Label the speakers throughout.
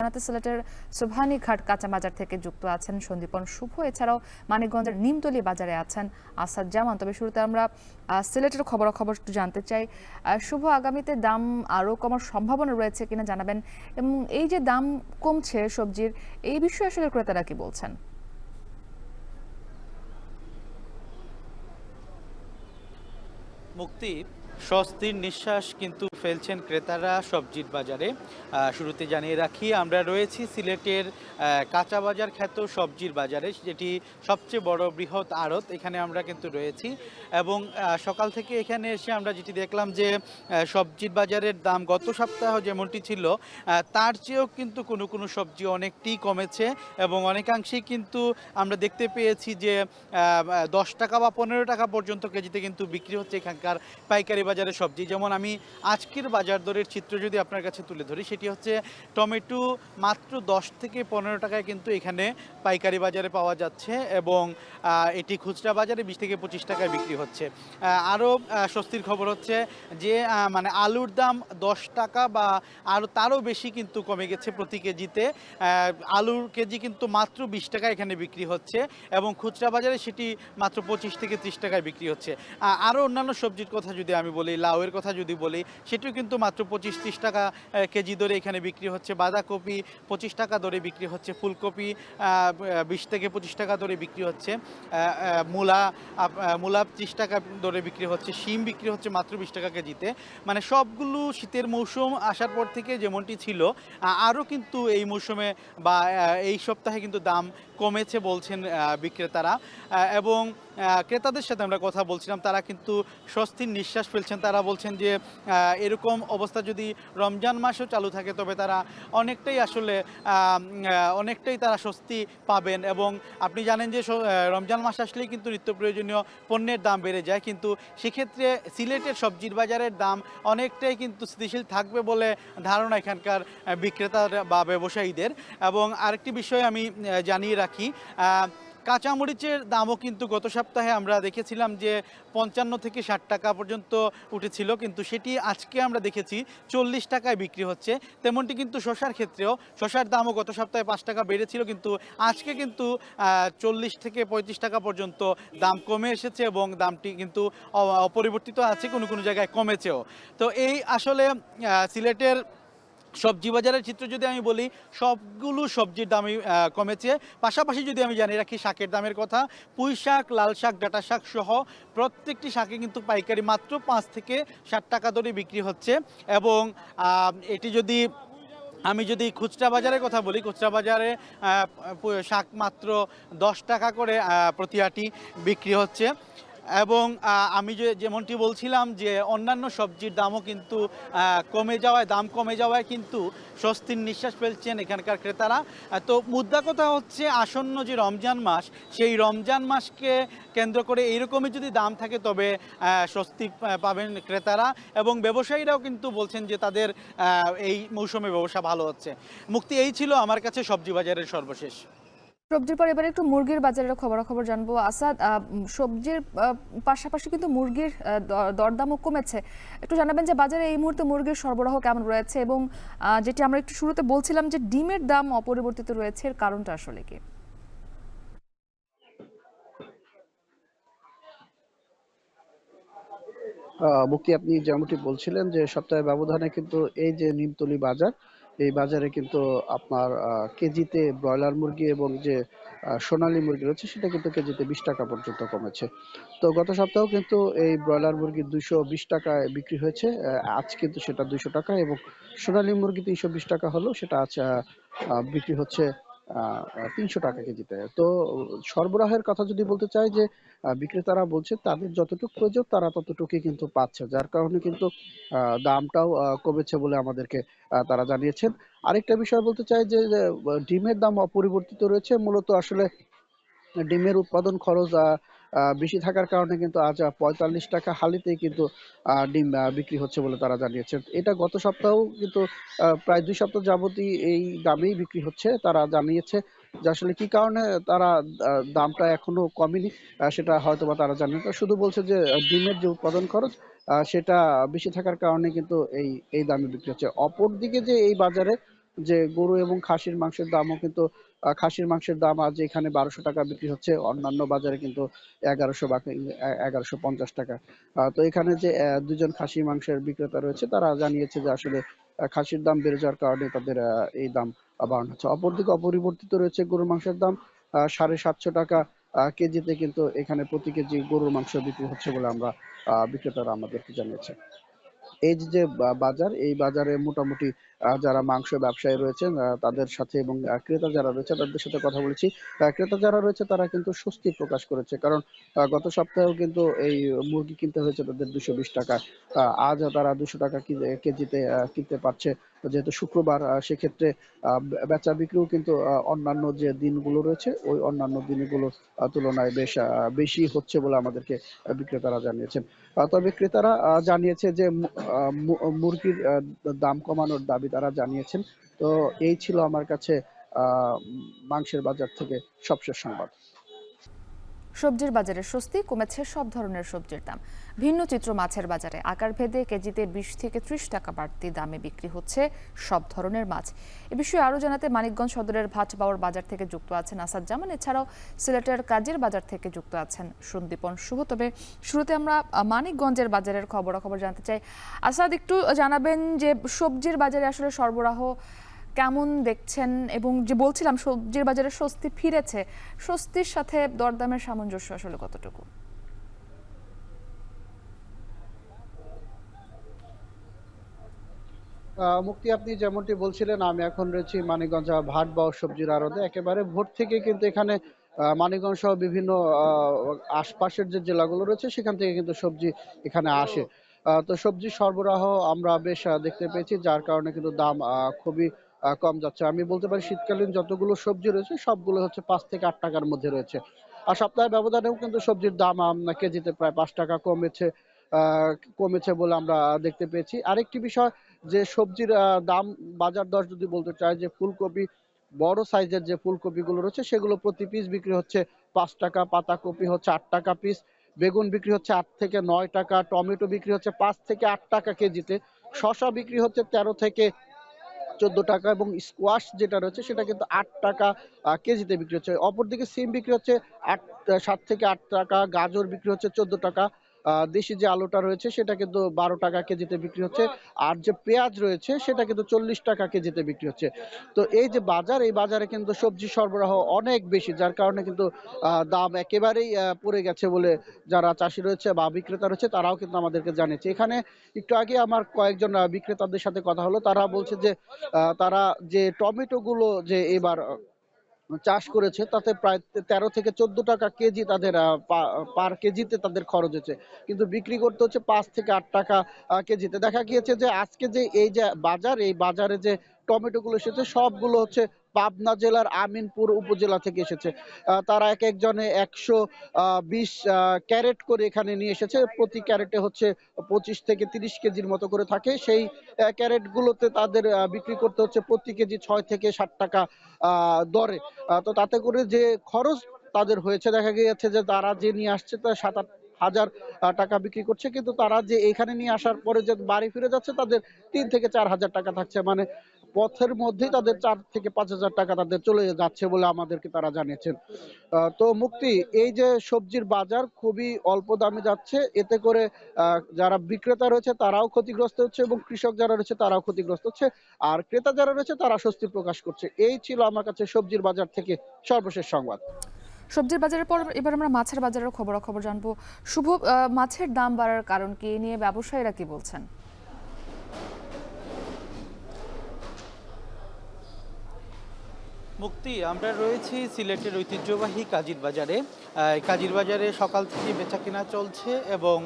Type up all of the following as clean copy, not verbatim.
Speaker 1: আপনাদের সিলেটের সুবহানী ঘাট কাঁচা বাজার থেকে যুক্ত আছেন সন্দীপন শুভ, এছাড়াও মানিকগঞ্জের নিমতলী বাজারে আছেন আসাদ জামান। তবে শুরুতে আমরা সিলেটের খবরাখবর একটু জানতে চাই। শুভ, আগামীতে দাম আরও কমার সম্ভাবনা রয়েছে কিনা জানাবেন, এবং এই যে দাম কমছে সবজির, এই বিষয়ে আসলে ক্রেতারা কি বলছেন?
Speaker 2: মুক্তি স্বস্তির নিঃশ্বাস কিন্তু ফেলছেন ক্রেতারা সবজির বাজারে। শুরুতে জানিয়ে রাখি, আমরা রয়েছি সিলেটের কাঁচা বাজার খ্যাত সবজির বাজারে, যেটি সবচেয়ে বড় বৃহৎ আড়ত। এখানে আমরা কিন্তু রয়েছি এবং সকাল থেকে এখানে এসে আমরা যেটি দেখলাম যে সবজির বাজারের দাম গত সপ্তাহ যেমনটি ছিল তার চেয়েও কিন্তু কোনো কোনো সবজি অনেকটি কমেছে এবং অনেকাংশেই কিন্তু আমরা দেখতে পেয়েছি যে 10 টাকা বা 15 টাকা পর্যন্ত কেজিতে কিন্তু বিক্রি হচ্ছে এখানকার পাইকারি বাজারে সবজি। যেমন আমি আজকের বাজার দরের চিত্র যদি আপনার কাছে তুলে ধরি, সেটি হচ্ছে টমেটো মাত্র 10 থেকে 15 টাকায় কিন্তু এখানে পাইকারি বাজারে পাওয়া যাচ্ছে এবং এটি খুচরা বাজারে 20 থেকে 25 টাকায় বিক্রি হচ্ছে। আরও স্বস্তির খবর হচ্ছে যে মানে আলুর দাম 10 টাকা বা তারও বেশি কিন্তু কমে গেছে প্রতি কেজিতে। আলুর কেজি কিন্তু মাত্র 20 টাকায় এখানে বিক্রি হচ্ছে এবং খুচরা বাজারে সেটি মাত্র 25 থেকে 30 টাকায় বিক্রি হচ্ছে। আরও অন্যান্য সবজির কথা যদি আমি বলি, লাউয়ের কথা যদি বলি, সেটিও কিন্তু মাত্র 25-30 টাকা কেজি দরে এখানে বিক্রি হচ্ছে। বাঁধাকপি 25 টাকা দরে বিক্রি হচ্ছে, ফুলকপি 20 থেকে 25 টাকা দরে বিক্রি হচ্ছে, মূলা 30 টাকা দরে বিক্রি হচ্ছে, শিম বিক্রি হচ্ছে মাত্র 20 টাকা কেজিতে। মানে সবগুলো শীতের মৌসুম আসার পর থেকে যেমনটি ছিল, আরও কিন্তু এই মৌসুমে বা এই সপ্তাহে কিন্তু দাম কমেছে বলছেন বিক্রেতারা। এবং ক্রেতাদের সাথে আমরা কথা বলছিলাম, তারা কিন্তু স্বস্তির নিঃশ্বাস ফেলছেন। তারা বলছেন যে এরকম অবস্থা যদি রমজান মাসও চালু থাকে তবে তারা অনেকটাই তারা স্বস্তি পাবেন। এবং আপনি জানেন যে রমজান মাস আসলেই কিন্তু নিত্য প্রয়োজনীয় পণ্যের দাম বেড়ে যায়, কিন্তু সেক্ষেত্রে সিলেটের সবজির বাজারের দাম অনেকটাই কিন্তু স্থিতিশীল থাকবে বলে ধারণা এখানকার বিক্রেতা বা ব্যবসায়ীদের। এবং আরেকটি বিষয় আমি জানিয়ে রাখি, কাঁচামরিচের দামও কিন্তু গত সপ্তাহে আমরা দেখেছিলাম যে 55 থেকে 60 টাকা পর্যন্ত উঠেছিল, কিন্তু সেটি আজকে আমরা দেখেছি 40 টাকায় বিক্রি হচ্ছে। তেমনটি কিন্তু শসার ক্ষেত্রেও, শসার দামও গত সপ্তাহে 5 টাকা বেড়েছিল, কিন্তু আজকে কিন্তু 40 থেকে 35 টাকা পর্যন্ত দাম কমে এসেছে এবং দামটি কিন্তু অপরিবর্তিত আছে, কোনো কোনো জায়গায় কমেছেও। তো এই আসলে সিলেটের সবজি বাজারের চিত্র যদি আমি বলি, সবগুলো সবজির দামই কমেছে। পাশাপাশি যদি আমি জানিয়ে রাখি শাকের দামের কথা, পুঁই শাক, লাল শাক, ডাঁটা শাক সহ প্রত্যেকটি শাকে কিন্তু পাইকারি মাত্র 5 থেকে 60 টাকা দরে বিক্রি হচ্ছে। এবং এটি আমি যদি খুচরা বাজারের কথা বলি, খুচরা বাজারে শাক মাত্র 10 টাকা করে প্রতি আঁটি বিক্রি হচ্ছে। এবং আমি যেমনটি বলছিলাম যে অন্যান্য সবজির দামও কিন্তু দাম কমে যাওয়ায় কিন্তু স্বস্তির নিঃশ্বাস ফেলছেন এখানকার ক্রেতারা। তো মুদ্রা কথা হচ্ছে, আসন্ন যে রমজান মাস, সেই রমজান মাসকে কেন্দ্র করে এইরকমই যদি দাম থাকে তবে স্বস্তি পাবেন ক্রেতারা। এবং ব্যবসায়ীরাও কিন্তু বলছেন যে তাদের এই মৌসুমে ব্যবসা ভালো হচ্ছে। মুক্তি, এই ছিল আমার কাছে সবজি বাজারের সর্বশেষ।
Speaker 1: সবজির পর এবারে একটু মুরগির বাজারের খবরাখবর জানবো। আসাদ, সবজির পাশাপাশি কিন্তু মুরগির দরদামও কমেছে। একটু জানাবেন যে বাজারে এই মুহূর্তে মুরগির সরবরাহ কেমন রয়েছে, এবং যেটি আমরা একটু শুরুতে বলছিলাম যে ডিমের দাম অপরিবর্তিত রয়েছে, এর কারণটা আসলে কি?
Speaker 3: মুক্তি, আপনি যেমনটি বলছিলেন যে সপ্তাহের ব্যবধানে কিন্তু এই যে নিমতলী বাজার, এই বাজারে কিন্তু আপনার কেজিতে ব্রয়লার মুরগি এবং যে সোনালী মুরগি রয়েছে সেটা কিন্তু কেজিতে 20 টাকা পর্যন্ত কমেছে। তো গত সপ্তাহেও কিন্তু এই ব্রয়লার মুরগি 220 টাকায় বিক্রি হয়েছে, আজ কিন্তু সেটা 200 টাকা, এবং সোনালী মুরগি 320 টাকা হলেও সেটা আজ বিক্রি হচ্ছে 300 টাকা কেজিতে। তো সরবরাহের কথা যদি বলতে চাই, যে বিক্রেতারা বলছে তাদের যতটুকু প্রয়োজন তারা ততটুকুই কিন্তু পাচ্ছে, যার কারণে কিন্তু দামটাও কমেছে বলে আমাদেরকে তারা জানিয়েছেন। আরেকটা বিষয় বলতে চাই যে ডিমের দাম অপরিবর্তিত রয়েছে। মূলত আসলে ডিমের উৎপাদন খরচ বেশি থাকার কারণে কিন্তু আজ 45 টাকা হালিতেই কিন্তু ডিম বিক্রি হচ্ছে বলে তারা জানিয়েছেন। এটা গত সপ্তাহেও কিন্তু প্রায় 2 সপ্তাহ যাবতই এই দামেই বিক্রি হচ্ছে। তারা জানিয়েছে যে আসলে কি কারণে তারা দামটা এখনো কমেনি, সেটা হয়তোবা তারা জানেন না। শুধু বলছে যে ডিমের যে উৎপাদন খরচ সেটা বেশি থাকার কারণে কিন্তু এই দামে বিক্রি হচ্ছে। অপরদিকে যে এই বাজারে যে গরু এবং খাসির মাংসের দামও কিন্তু খাসির মাংসের দাম আজ এখানে 1200 টাকা বিক্রি হচ্ছে, অন্যান্য বাজারে কিন্তু 1100 বা 1150 টাকা। তো এখানে যে দুজন খাসি মাংসের বিক্রেতা রয়েছে তারা জানিয়েছে যে আসলে খাসির দাম বেড়ে যাওয়ার কারণে তাদের এই দাম বাড়ানো হচ্ছে। অপরদিকে অপরিবর্তিত রয়েছে গরুর মাংসের দাম 750 টাকা কেজিতে, কিন্তু এখানে প্রতি কেজি গরুর মাংস বিক্রি হচ্ছে বলে আমরা বিক্রেতারা আমাদেরকে জানিয়েছে। এই যে বাজার, এই বাজারে মোটামুটি যারা মাংস ব্যবসায়ী রয়েছেন তাদের সাথে এবং ক্রেতা যারা রয়েছে তাদের সাথে কথা বলেছি। ক্রেতা যারা রয়েছে তারা কিন্তু স্বস্তি প্রকাশ করেছে, কারণ গত সপ্তাহেও কিন্তু এই মুরগি কিনতে হয়েছে তাদের 220 টাকা। আজ তারা 200 টাকা কেজিতে কিনতে পারছে, যেহেতু শুক্রবার। সেক্ষেত্রে বেচা বিক্রিও কিন্তু অন্যান্য যে দিনগুলো রয়েছে ওই অন্যান্য দিনগুলোর তুলনায় বেশ বেশি হচ্ছে বলে আমাদেরকে বিক্রেতারা জানিয়েছেন। তবে ক্রেতারা জানিয়েছে যে মুরগির দাম কমানোর দাবি তারা জানিয়েছেন। তো এই ছিল আমার কাছে মাংসের বাজার থেকে সবশেষ সংবাদ।
Speaker 1: সবজির বাজারে স্বস্তি, কমেছে সব ধরনের সবজির দাম। ভিন্ন চিত্র মাছের বাজারে, আকার ভেদে কেজিতে 20 থেকে 30 টাকা বাড়তি দামে বিক্রি হচ্ছে সব ধরনের মাছ। এ বিষয়ে আরও জানাতে মানিকগঞ্জ সদরের ভাটবাউর বাজার থেকে যুক্ত আছেন আসাদ জামান, এছাড়াও সিলেটের কাজীর বাজার থেকে যুক্ত আছেন সন্দীপন শুভ। তবে শুরুতে আমরা মানিকগঞ্জের বাজারের খবরাখবর জানতে চাই। আসাদ, একটু জানাবেন যে সবজির বাজারে আসলে সরবরাহ কেমন দেখছেন, এবং যে বলছিলাম সবজির বাজারে স্বস্তি ফিরেছে, স্বস্তির সাথে দরদামের সামঞ্জস্য আসলে কতটুকু?
Speaker 3: মুক্তি, আপনি যেমনটি বলছিলেন, আমি এখন রয়েছি মানিকগঞ্জ ভাটবাউর সবজির আড়তে। একেবারে ভোর থেকে কিন্তু এখানে মানিকগঞ্জ সহ বিভিন্ন আশপাশের যে জেলাগুলো রয়েছে সেখান থেকে কিন্তু সবজি এখানে আসে। তো সবজি সরবরাহ আমরা বেশ দেখতে পেয়েছি, যার কারণে কিন্তু দাম খুবই কম যাচ্ছে। আমি বলতে পারি শীতকালীন যতগুলো সবজি রয়েছে সবগুলো হচ্ছে 5 থেকে 8 টাকার মধ্যে রয়েছে। আর সপ্তাহের ব্যবধানেও কিন্তু সবজির দাম কেজিতে প্রায় 5 টাকা আহ, কমেছে বলে আমরা দেখতে পেয়েছি। আরেকটি বিষয়, যে সবজির দাম, বাজার দর যদি বলতে চাই, যে ফুলকপি, বড় সাইজের যে ফুলকপিগুলো রয়েছে সেগুলো প্রতি পিস বিক্রি হচ্ছে 5 টাকা, পাতাকপি হচ্ছে 8 টাকা পিস, বেগুন বিক্রি হচ্ছে 8 থেকে 9 টাকা, টমেটো বিক্রি হচ্ছে 5 থেকে 8 টাকা কেজিতে, শসা বিক্রি হচ্ছে 13 থেকে 14 টাকা, এবং স্কোয়াশ যেটা রয়েছে সেটা কিন্তু 8 টাকা কেজিতে বিক্রি হচ্ছে। অপরদিকে সিম বিক্রি হচ্ছে 7 থেকে 8 টাকা, গাজর বিক্রি হচ্ছে 14 টাকা, দেশি যে আলুটা রয়েছে সেটা কিন্তু 12 টাকা কেজিতে বিক্রি হচ্ছে, আর যে পেঁয়াজ রয়েছে সেটা কিন্তু 40 টাকা কেজিতে বিক্রি হচ্ছে। তো এই যে বাজার, এই বাজারে কিন্তু সবজি সরবরাহ অনেক বেশি, যার কারণে কিন্তু দাম একেবারেই পড়ে গেছে বলে যারা চাষি রয়েছে বা বিক্রেতা রয়েছে তারাও কিন্তু আমাদেরকে জানিয়েছে। এখানে একটু আগে আমার কয়েকজন বিক্রেতাদের সাথে কথা হলো, তারা বলছে যে তারা যে টমেটো গুলো যে এবার চাষ করেছে তাতে প্রায় 13 থেকে 14 টাকা কেজি তাদের পার কেজিতে তাদের খরচ হচ্ছে, কিন্তু বিক্রি করতে হচ্ছে 5 থেকে 8 টাকা কেজিতে। দেখা গিয়েছে যে আজকে যে এই যে বাজার, এই বাজারে যে টমেটো গুলো এসেছে সবগুলো হচ্ছে পাবনা জেলার আমিনপুর উপজেলা থেকে এসেছে। তারা এক একজনে 120 ক্যারেট করে এখানে নিয়ে এসেছে, প্রতি ক্যারেটে হচ্ছে 25 থেকে 30 কেজির মতো করে থাকে। সেই ক্যারেট গুলোতে তাদের বিক্রি করতে হচ্ছে প্রতি কেজি 6 থেকে 7 টাকা দরে। তো তাতে করে যে খরচ তাদের হয়েছে, দেখা গিয়েছে যে তারা যে নিয়ে আসছে তা 7-8 হাজার টাকা বিক্রি করছে, কিন্তু তারা যে এখানে নিয়ে আসার পরে যে বাড়ি ফিরে যাচ্ছে তাদের 3 থেকে 4 হাজার টাকা থাকছে, মানে পথের মধ্যেই তাদের 4 থেকে 5 হাজার টাকা তাদের চলে যাচ্ছে বলে আমাদেরকে তারা জানিয়েছেন। তো মুক্তি, এই যে সবজির বাজার খুবই অল্প দামে যাচ্ছে, এতে করে যারা বিক্রেতা রয়েছে তারাও ক্ষতিগ্রস্ত হচ্ছে এবং কৃষক যারা রয়েছে তারাও ক্ষতিগ্রস্ত হচ্ছে, আর ক্রেতা যারা রয়েছে তারা স্বস্তি প্রকাশ করছে। এই ছিল আমার কাছে সবজির বাজার থেকে সর্বশেষ সংবাদ।
Speaker 1: সবজির বাজারের পর এবার আমরা মাছের বাজারের খবরাখবর জানবো। শুভ, মাছের দাম বাড়ার কারণ কি, এ নিয়ে ব্যবসায়ীরা কি বলছেন?
Speaker 2: মুক্তি, আমরা রয়েছি সিলেটের ঐতিহ্যবাহী কাজীর বাজারে। কাজীর বাজারে সকাল থেকে বেচাকেনা চলছে এবং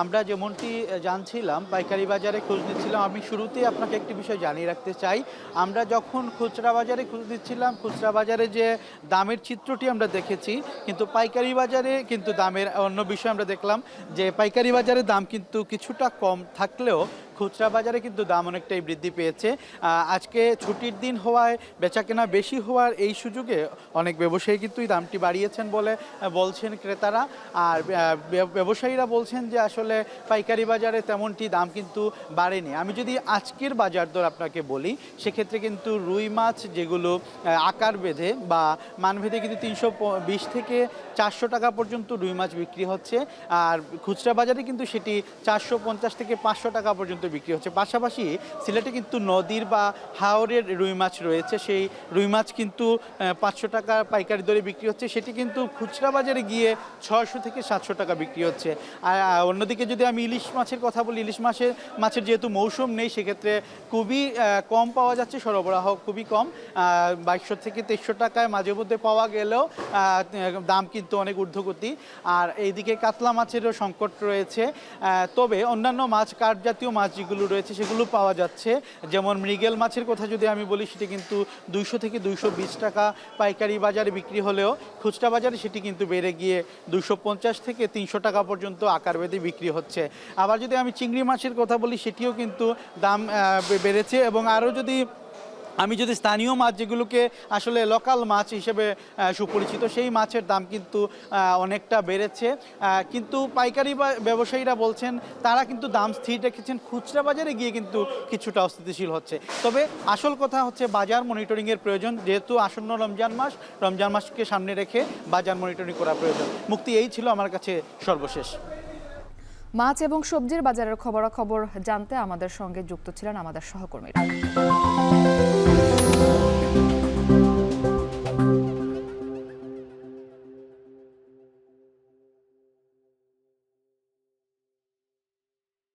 Speaker 2: আমরা যেমনটি জানছিলাম পাইকারি বাজারে খোঁজ নিচ্ছিলাম। আমি শুরুতেই আপনাকে একটি বিষয় জানিয়ে রাখতে চাই, আমরা যখন খুচরা বাজারে খোঁজ নিচ্ছিলাম খুচরা বাজারে যে দামের চিত্রটি আমরা দেখেছি, কিন্তু পাইকারি বাজারে কিন্তু দামের অন্য বিষয় আমরা দেখলাম যে পাইকারি বাজারে দাম কিন্তু কিছুটা কম থাকলেও খুচরা বাজারে কিন্তু দাম অনেকটাই বৃদ্ধি পেয়েছে। আজকে ছুটির দিন হওয়ায় বেচাকেনা বেশি হওয়ার এই সুযোগে অনেক ব্যবসায়ী কিন্তু এই দামটি বাড়িয়েছেন বলে বলছেন ক্রেতারা। আর ব্যবসায়ীরা বলছেন যে আসলে পাইকারি বাজারে তেমনটি দাম কিন্তু বাড়েনি। আমি যদি আজকের বাজার দর আপনাকে বলি, সেক্ষেত্রে কিন্তু রুই মাছ যেগুলো আকার বেঁধে বা মানভেদে কিন্তু 320 থেকে 400 টাকা পর্যন্ত রুই মাছ বিক্রি হচ্ছে। আর খুচরা বাজারে কিন্তু সেটি 450 থেকে 500 টাকা পর্যন্ত বিক্রি হচ্ছে। পাশাপাশি সিলেটে কিন্তু নদীর বা হাওরের রুই মাছ রয়েছে, সেই রুই মাছ কিন্তু 500 টাকা পাইকারি দরে বিক্রি হচ্ছে, সেটি কিন্তু খুচরা বাজারে গিয়ে 600 থেকে 700 টাকা বিক্রি হচ্ছে। আর অন্যদিকে যদি আমি ইলিশ মাছের কথা বলি, ইলিশ মাছের যেহেতু মৌসুম নেই, সেক্ষেত্রে খুবই কম পাওয়া যাচ্ছে, সরবরাহ খুবই কম। 2200 থেকে 2300 টাকায় মাঝে মধ্যে পাওয়া গেলেও দাম কিন্তু অনেক ঊর্ধ্বগতি। আর এইদিকে কাতলা মাছেরও সংকট রয়েছে। তবে অন্যান্য মাছ, কাঠ জাতীয় মাছ যেগুলো রয়েছে সেগুলো পাওয়া যাচ্ছে। যেমন মৃগেল মাছের কথা যদি আমি বলি, সেটি কিন্তু 200 থেকে 220 টাকা পাইকারি বাজারে বিক্রি হলেও খুচরা বাজারে সেটি কিন্তু বেড়ে গিয়ে 250 থেকে 300 টাকা পর্যন্ত আকার বেঁধে বিক্রি হচ্ছে। আবার যদি আমি চিংড়ি মাছের কথা বলি, সেটিও কিন্তু দাম বেড়েছে। এবং আরও আমি যদি স্থানীয় মাছ যেগুলোকে আসলে লোকাল মাছ হিসেবে সুপরিচিত, সেই মাছের দাম কিন্তু অনেকটা বেড়েছে। কিন্তু পাইকারি ব্যবসায়ীরা বলছেন তারা কিন্তু দাম স্থির রেখেছেন, খুচরা বাজারে গিয়ে কিন্তু কিছুটা অস্থিতিশীল হচ্ছে। তবে আসল কথা হচ্ছে বাজার মনিটরিংয়ের প্রয়োজন, যেহেতু আসন্ন রমজান মাসকে সামনে রেখে বাজার মনিটরিং করা প্রয়োজন। মুক্তি, এই ছিল আমার কাছে সর্বশেষ।
Speaker 1: মাছ এবং সবজির বাজারের খবরাখবর জানতে আমাদের সঙ্গে যুক্ত ছিলেন আমাদের সহকর্মীরা।